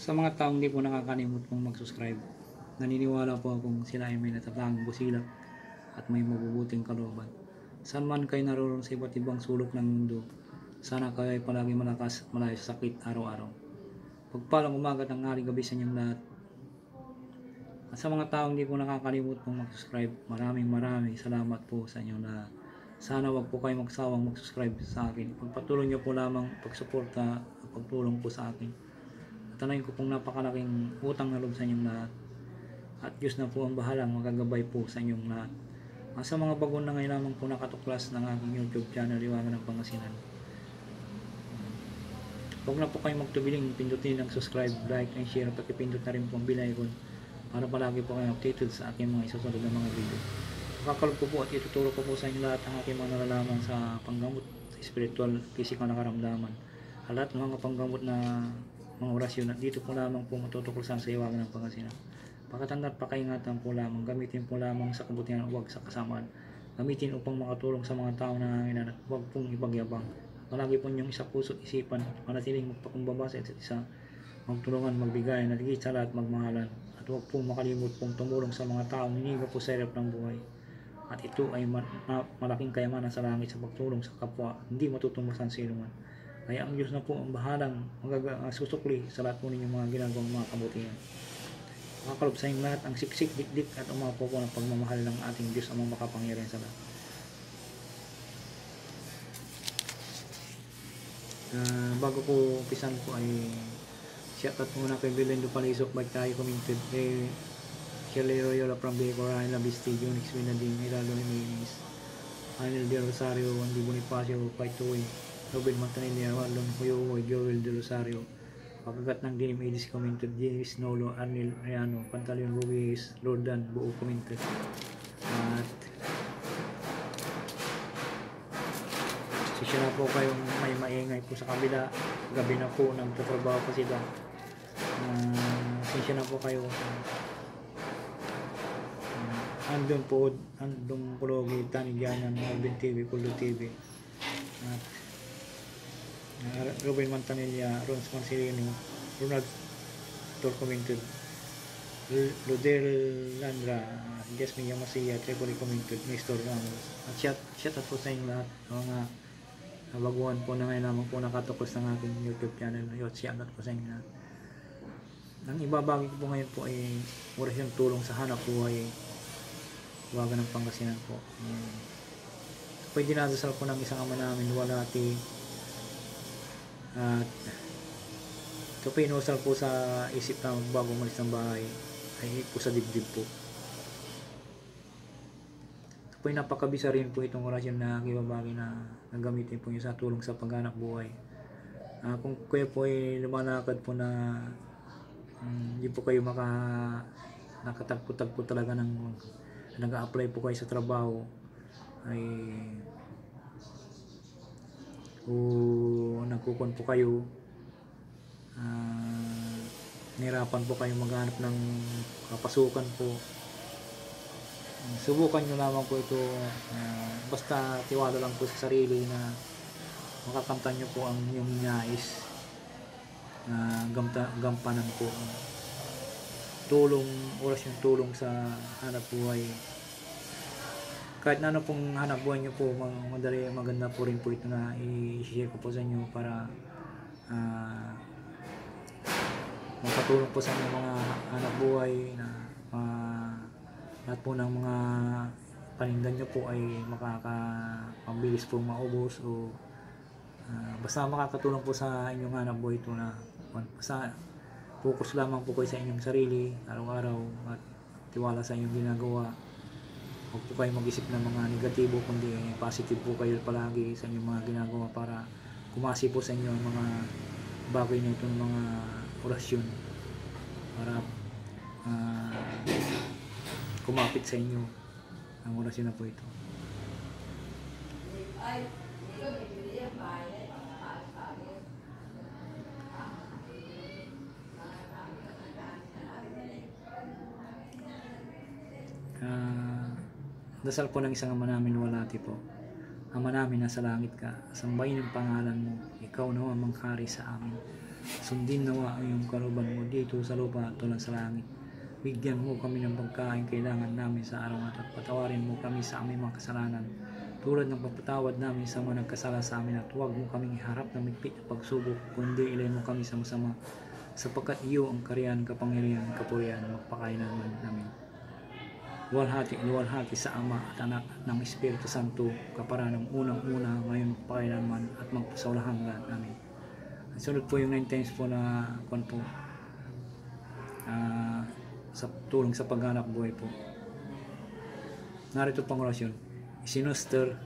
Sa mga taong di po nakakalimot pong mag-subscribe, naniniwala po akong sila ay may natatanging busilak at may mabubuting kalooban. Saan man kayo naroon sa iba't ibang sulok ng mundo, sana kayo ay palagi malakas at malayo sa sakit araw-araw. Pagpalang umaga at ngayong gabi sa inyong lahat. At sa mga taong di po nakakalimot pong mag-subscribe, maraming salamat po sa inyong lahat. Sana wag po kayo magsawang mag-subscribe sa akin. Pagpatuloy niyo po lamang pagsuporta at pagtulong po sa akin. Tanayin ko pong napakalaking utang na loob sa inyong lahat. At Diyos na po ang bahalang magagabay po sa inyong lahat. Sa mga bago na ngayon lamang po nakatuklas ng aking YouTube channel, Liwangan ng Pangasinan. Huwag na po kayo magtubiling, pindutin ang subscribe, like, and share, pati pindot na rin po ang bell icon para palagi po kayo updated sa aking mga isusunod na mga video. Makakalog ko po at ituturo ko po sa inyo lahat ang aking mga nalalaman sa panggamot, spiritual, physical na karamdaman. Lahat ng mga panggamot na mga orasyon at dito po lamang po matutuklasan sa Liwangan ng Pangasinan. Pagkatanggap pakaingatan po lamang, gamitin po lamang sa kabutihan, huwag sa kasamaan. Gamitin upang makatulong sa mga tao na nanganginan at huwag pong ipagyabang. Palagi po niyong isa puso't isipan, manatiling magpakumbaba sa isa't isa, magtulungan, magbigayan, at higit sa lahat magmahalan. At huwag pong makalimot pong tumulong sa mga taong hinihiga po sa hirap ng buhay. At ito ay malaking kayamanan sa langit sa pagtulong sa kapwa, hindi matutumbasan sa iluman. Kaya ang Diyos na po ang bahalang susukli sa lahat po ninyong mga ginagawang mga kabutihan. Makakalob sa inyong lahat ang siksik, dikdik at umapo po ng pagmamahal ng ating Diyos amang makapangyarihan sa lahat. Bago po umpisan po ay shoutout muna kay Belendo Palisok, Bike Tayo Commented, kay Shirley Royola from Bicor, Ayla Bistig, Unix Winading, Iralo Jimenez, Anel de Rosario, Andy Bonifacio, Paitoy, Robin Montanilla, Marlon Huyo, Joel de Rosario, Pagkagat ng Dinim Edis Commented, James Nolo, Arnel Riano, Pantaleon Ruiz, Lordan, Buo Commented. At sisya na po kayong may maingay po sa kabila, gabi na po, nagtatrabaho pa sila. Sisya na po kayo. Andun po, andun Pulogi, Tanigyanan, Alvin TV, Kuldo TV. At Ruben Montanilla, Rons Marcelino, Ronald Tor Commented, Ludel Landra, Jasmine Yamasiya, Tripoli Commented, Nestor Ramos. At shout out po sa inyo lahat, mga baguhan po na ngayon naman po nakatukos ng aking YouTube channel. Shout out po sa inyo lahat. Ang ibabagi ko po ngayon po ay orasyon tulong sa hanap buhay, Liwangan ng Pangasinan po. Pwede dinadasal po ng isang ama namin, Walati. At ito po inusal po sa isip na bago umalis ng bahay, ay po sa dibdib po. Ito po yung napakabisa rin po itong orasyon na ibabagi na nagamitin po nyo sa tulong sa paghanap buhay. Kung kayo po ay lumalakad po na hindi po kayo nakatagpo-tagpo talaga ng nag-a-apply po kayo sa trabaho, ay nagkukon po kayo, nahirapan po kayo maghanap ng kapasukan po, subukan nyo lamang po ito. Basta tiwala lang po sa sarili na makakamtan nyo po ang inyong nais na gampanan po. Tulong, orasyon tulong sa hanap buhay. Kahit na ano pong hanap buhay nyo po, madali, maganda po rin po ito na i-share ko po sa inyo para makatulong po sa inyo mga hanap buhay na lahat po ng mga panindan nyo po ay makakabilis po maubos, o basta makakatulong po sa inyong hanap buhay ito na basta focus lamang po kayo sa inyong sarili araw-araw at tiwala sa inyong ginagawa. Huwag po kayo mag-isip ng mga negatibo, kundi positive po kayo palagi sa inyong mga ginagawa para kumasi po sa inyo ang mga bagay na ito ng mga orasyon para kumapit sa inyo ang orasyon na po ito. Dasal po ng isang ama namin, Walati po. Ama namin, nasa langit ka, sambahin ang pangalan mo, ikaw naman manghari sa amin. Sundin nawa ang iyong kalooban mo dito sa lupa tulad sa langit. Bigyan mo kami ng pagkain kailangan namin sa araw at patawarin mo kami sa aming mga kasalanan tulad ng pagpatawad namin sa mga nagkasala sa amin, at huwag mo kaming iharap ng migpit na pagsubok, kundi ilay mo kami sa masama, sapagkat iyo ang kariyan, kapangyarihan, kapurihan, magpakailanman namin. Luwalhati sa Ama at Anak at ng Espiritu Santo, kapara ng unang-una, ngayon, pakailanman, at magpasaulahang lahat namin. At sunod po yung 9 times po na po, sa tulong sa paghanap buhay po. Narito pang orasyon. Isinuster.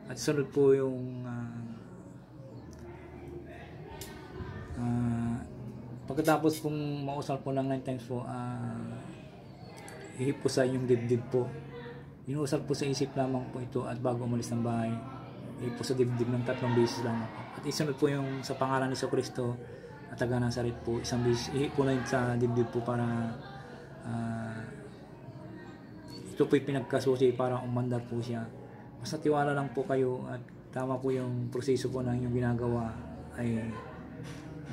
At sunod po yung pagkatapos pong mausal po ng 9 times po, ihip po sa inyong dibdib po. Inuusal po sa isip lamang po ito, at bago umalis ng bahay, ihip po sa dibdib ng 3 beses lamang po. At isunod po yung sa pangalan ni Jesucristo at taga Nazaret po, 1 beses, ihip po na yun sa dibdib po para ito po'y pinagkasusi para umandar po siya. Basta tiwala lang po kayo at tama po yung proseso po na inyong ginagawa, ay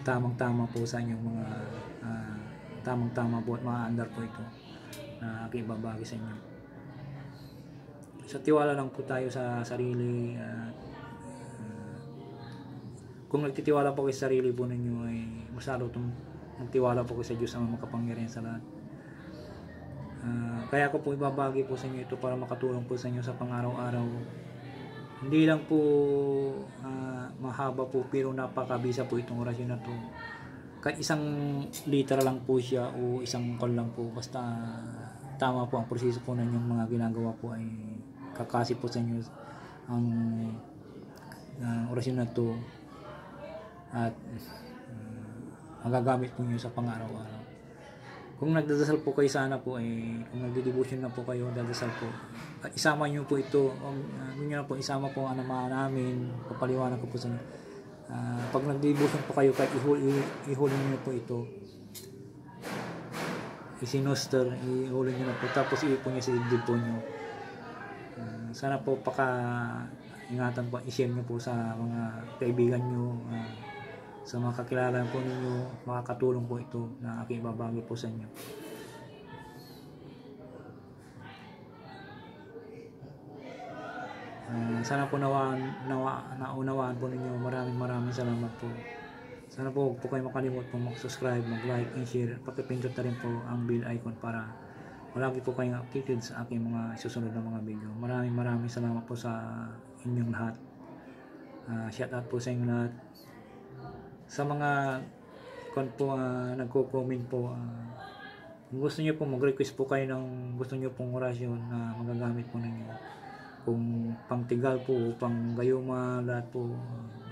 tamang-tama po sa inyong mga tamang-tama po at maaandar po ito na aking ibabagi sa inyo. Sa tiwala lang po tayo sa sarili. Kung nagtitiwala po kayo sa sarili po ninyo, ay masalo itong magtiwala po kayo sa Diyos ang makapangyarihan sa lahat. Kaya ko po ibabagi po sa inyo ito para makatulong po sa inyo sa pang-araw-araw. Hindi lang po mahaba po, pero napakabisa po itong orasyon na to. Kahit isang literal lang po siya o isang call lang po, basta tama po ang proseso po ng inyong mga ginagawa po, ay kakasi po sa inyo ang orasyon na to, at magagamit po nyo sa pang-araw-araw. Kung nagdadasal po kayo, sana po kung nagdi-devotion na po kayo, dadasal po, at isama nyo po ito. Nyo na po isama po ang ama namin, papaliwanag ko po sa inyo. Pag nagdi-devotion po kayo, kahit ihuli nyo po ito, isinuster, ihuli nyo na po, tapos iipon nyo sa dibdib po nyo. Sana po ingatan po, i-share nyo po sa mga kaibigan nyo, sa mga kakilala po ninyo, makakatulong po ito na aking ibabagi po sa inyo. Sana po naunawaan po ninyo. Maraming salamat po. Sana po huwag po kayo makalimot po mag-subscribe, mag-like and share. Pakipindot na rin po ang bell icon para malagi po kayong updated sa aking mga susunod na mga video. Maraming salamat po sa inyong lahat. Shout out po sa inyong lahat. Sa mga nagko-comment po, kung gusto niyo po mag-request po kayo ng gusto niyo pong orasyon na magagamit po ninyo, kung pangtigal po, pang gayuma, lahat po,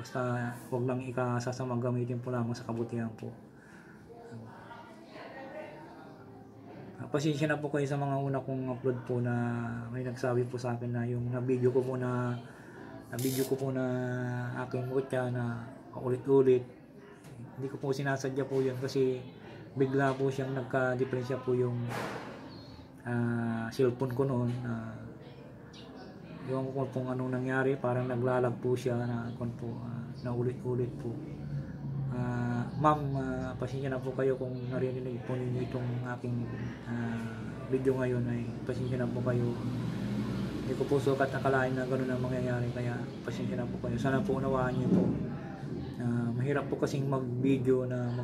basta huwag lang ikasasama, gamitin po lamang sa kabutihan po. Pasensya na po kayo sa mga una kong upload po na may nagsabi po sa akin na yung na-video ko po na aking mutya na paulit-ulit. Hindi ko po sinasadya po yun, kasi bigla po siyang nagka-diferensya po yung cellphone ko noon. Yung kung anong nangyari, parang naglalag po siya na ulit-ulit po. Ma'am, pasensya na po kayo kung narinig po ninyo itong aking video ngayon, ay pasensya na po kayo. Hindi ko po sukat akalain na gano'n ang mangyayari, kaya pasensya na po kayo. Sana po unawaan niyo po. Mahirap po kasing mag-video na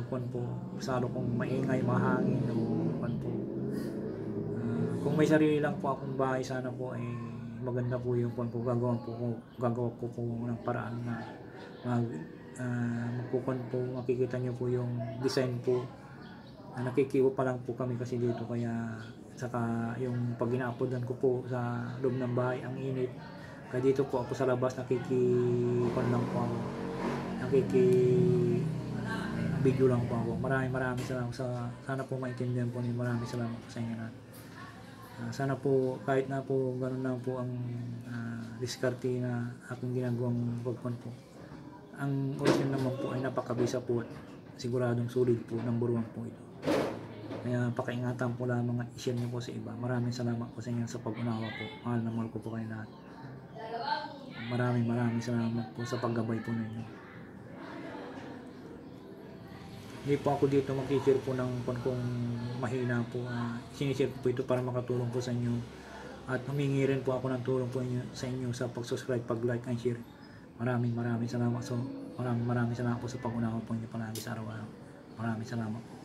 salo kung maingay, mahangin o po. Kung may sarili lang po akong bahay, sana po ay maganda po yung gagawa ko po ng paraan na makikita nyo po yung design po. Nakikiwa pa lang po kami kasi dito, kaya saka yung pag ina-uploadan ko po sa loob ng bahay, ang init. Kaya dito po ako sa labas video lang po ako. Maraming salamat. Sana po maintindihan po niyo. Maraming salamat po sa inyo lahat. Sana po kahit na po gano'n lang po ang diskarte na aking ginagawang pagkon po, ang orasyon naman po ay napakabisa po at siguradong sulit po, number 1 po ito. Kaya pakaingatan po lamang at i-share niyo po sa iba. Maraming salamat po sa inyo sa pag-unawa po. Mahal na mahal ko po kayo lahat. Maraming salamat po sa paggabay po ninyo. Hindi po ako dito mag-share po ng kung mahina po. Sinishare po ito para makatulong po sa inyo. At humingi rin po ako ng tulong po sa inyo sa pag-subscribe, pag-like and share. Maraming salamat. So, maraming salamat po sa pag-unawa po niyo palagi sa araw-araw. Maraming salamat po.